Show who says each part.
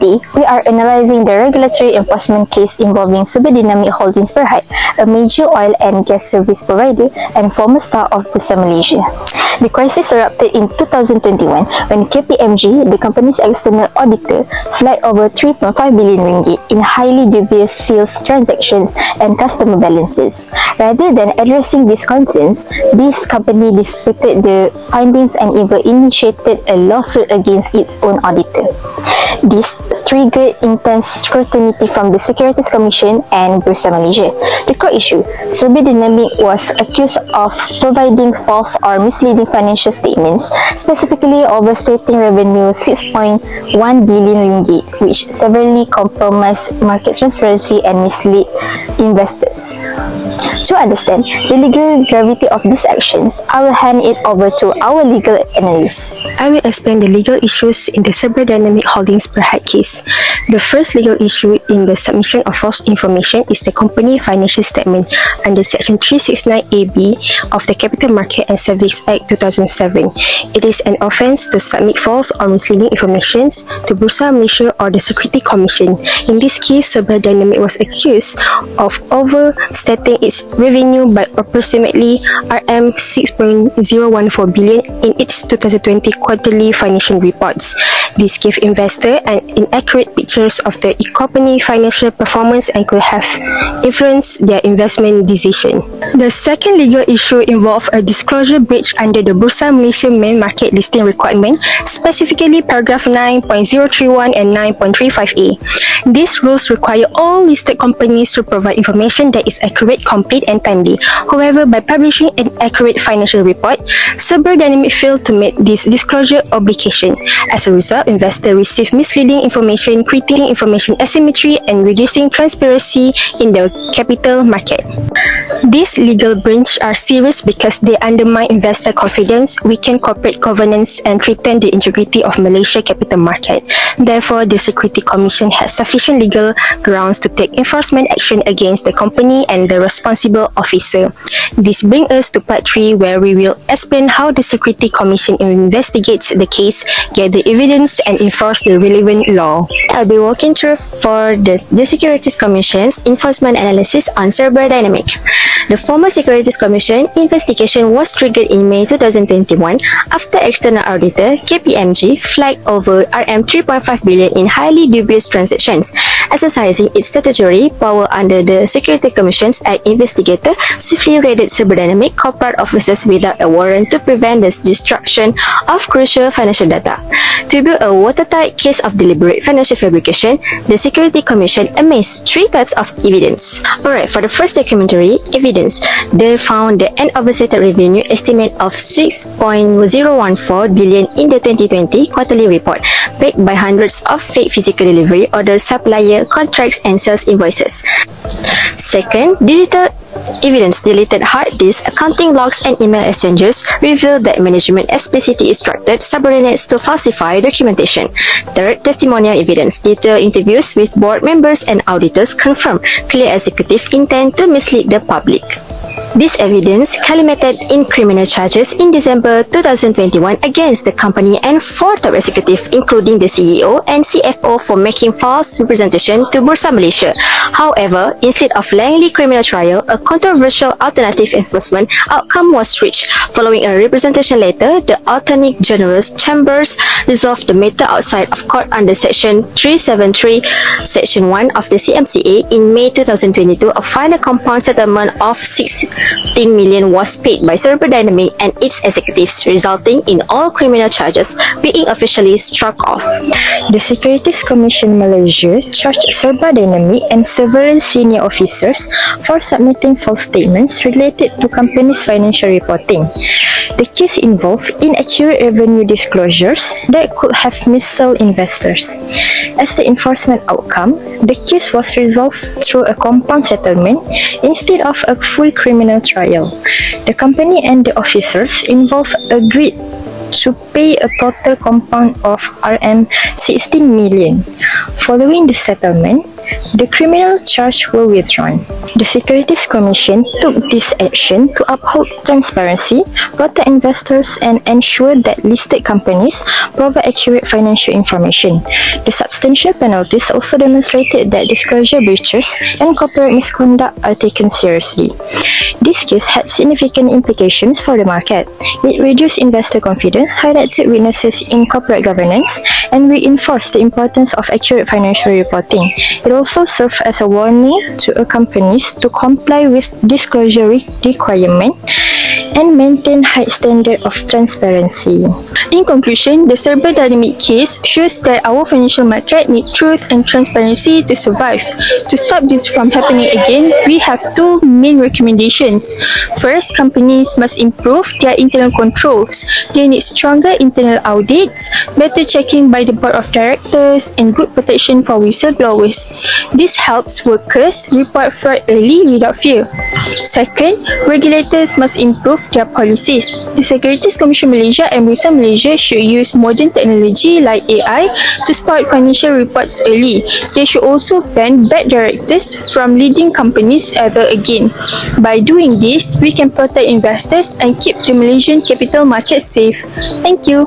Speaker 1: Today, we are analyzing the regulatory enforcement case involving Serba Dinamik Holdings Berhad, a major oil and gas service provider and former star of Bursa Malaysia. The crisis erupted in 2021 when KPMG, the company's external auditor, flagged over 3.5 billion ringgit in highly dubious sales transactions and customer balances. Rather than addressing these concerns, this company disputed the findings and even initiated a lawsuit against its own auditor. This triggered intense scrutiny from the Securities Commission and Bursa Malaysia. The core issue: Serba Dinamik was accused of providing false or misleading financial statements, specifically overstating revenue 6.1 billion ringgit, which severely compromised market transparency and misled investors. To understand the legal gravity of these actions, I will hand it over to our legal analyst.
Speaker 2: I will explain the legal issues in the Serba Dinamik Holdings Berhad case. The first legal issue in the submission of false information is the company financial statement under Section 369AB of the Capital Market and Services Act 2007. It is an offence to submit false or misleading information to Bursa Malaysia or the Security Commission. In this case, Serba Dinamik was accused of overstating its revenue by approximately RM 6.014 billion in its 2020 quarterly financial reports. This gave investors an inaccurate pictures of the company financial performance and could have influenced their investment decision. The second legal issue involved a disclosure breach under the Bursa Malaysia main market listing requirement, specifically paragraph 9.031 and 9.35A. These rules require all listed companies to provide information that is accurate, complete and timely. However, by publishing an accurate financial report, Serba Dinamik failed to meet this disclosure obligation. As a result, investors received misleading information, creating information asymmetry and reducing transparency in the capital market. These legal breaches are serious because they undermine investor confidence, weaken corporate governance and threaten the integrity of Malaysia capital market. Therefore, the Security Commission has sufficient legal grounds to take enforcement action against the company and the responsible officer. This brings us to part 3, where we will explain how the Security Commission investigates the case, gather evidence and enforce the relevant law.
Speaker 1: I'll be walking through for the Securities Commission's enforcement analysis on Serba Dinamik. The former Securities Commission investigation was triggered in May 2021 after external auditor KPMG flagged over RM 3.5 billion in highly dubious transactions. Exercising its statutory power under the Security Commission's Act, investigator swiftly raided Serba Dinamik corporate offices without a warrant to prevent the destruction of crucial financial data. To build a watertight case of deliberate financial fabrication, the Security Commission amassed 3 types of evidence. Alright, for the first documentary evidence, they found the overstated revenue estimate of 6.014 billion in the 2020 quarterly report, backed by hundreds of fake physical delivery orders, supplier contracts and sales invoices. Second, digital evidence, deleted hard disks, accounting logs and email exchanges revealed that management explicitly instructed subordinates to falsify documentation. Third, testimonial evidence, detailed interviews with board members and auditors confirm clear executive intent to mislead the public. This evidence culminated in criminal charges in December 2021 against the company and 4 top executives, including the CEO and CFO, for making false representation to Bursa Malaysia. However, instead of lengthy criminal trial, a controversial alternative enforcement outcome was reached. Following a representation letter, the Attorney General's Chambers resolved the matter outside of court under Section 373, Section 1 of the CMCA. In May 2022, a final compound settlement of 16 million was paid by Serba Dinamik and its executives, resulting in all criminal charges being officially struck off.
Speaker 2: The Securities Commission Malaysia charged Serba Dinamik and several senior officers for submitting false statements related to company's financial reporting. The case involved inaccurate revenue disclosures that could have misled investors. As the enforcement outcome, the case was resolved through a compound settlement instead of a full criminal trial. The company and the officers involved agreed to pay a total compound of RM 16 million. Following the settlement, the criminal charges were withdrawn. The Securities Commission took this action to uphold transparency, protect investors, and ensure that listed companies provide accurate financial information. The substantial penalties also demonstrated that disclosure breaches and corporate misconduct are taken seriously. This case had significant implications for the market. It reduced investor confidence, highlighted weaknesses in corporate governance, and reinforced the importance of accurate financial reporting. It also served as a warning to companies to comply with disclosure requirements and maintain high standard of transparency.
Speaker 1: In conclusion, the Serba Dinamik case shows that our financial market need truth and transparency to survive. To stop this from happening again, we have two main recommendations. First, companies must improve their internal controls. They need stronger internal audits, better checking by the board of directors, and good protection for whistleblowers. This helps workers report fraud early without fear. Second, regulators must improve their policies. The Securities Commission Malaysia and Bursa Malaysia should use modern technology like AI to spot financial reports early. They should also ban bad directors from leading companies ever again. By doing this, we can protect investors and keep the Malaysian capital market safe. Thank you.